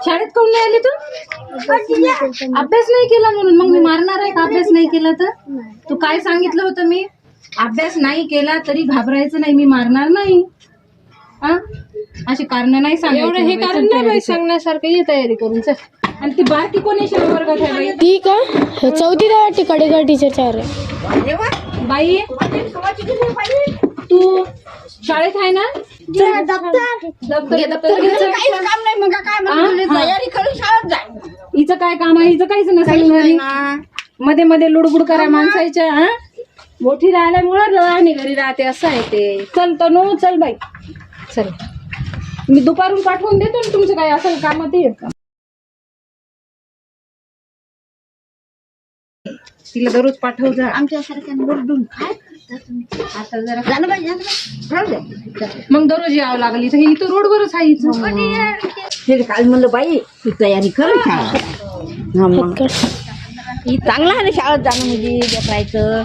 शाळेत काऊन नाही आली तू? अभ्यास नाही केला म्हणून. मग मी मारणार आहे का अभ्यास नाही केला तर? तू काय सांगितलं होतं मी? अभ्यास नाही केला तरी घाबरायचं नाही, मी मारणार नाही. हा, अशी कारण नाही सांगायची. एवढं हे कारण नाही बाई सांगण्यासारखं. ये तयारी करून चल. आणि ती बारकी कोणी वर्गात आहे बाई? ती का चौथीत आहे वाटते, कडेकर टीचरच्या वर. बाई तू शाळेत आहे ना? हिचं काय काम आहे? हिचं काहीच नसेल घरी. मध्ये मध्ये लुडबुड करा माणसाच्या. हा, मोठी राहिल्यामुळं आणि घरी राहते असं आहे ते. चल तनू, चल बाई चल. मी दुपारून पाठवून देतो ना, तुमचं काय असेल कामात येत का? तिला दररोज पाठव जा. आमच्यासारख्या बरडून काय आता जरा झालं पाहिजे मग दररोज यावं लागली तर ही तर रोडवरच आहे हिचं. हे काल म्हणलं बाई तू तयारी कर शाळा. चांगला आहे ना शाळेत जाणं म्हणजे करायचं.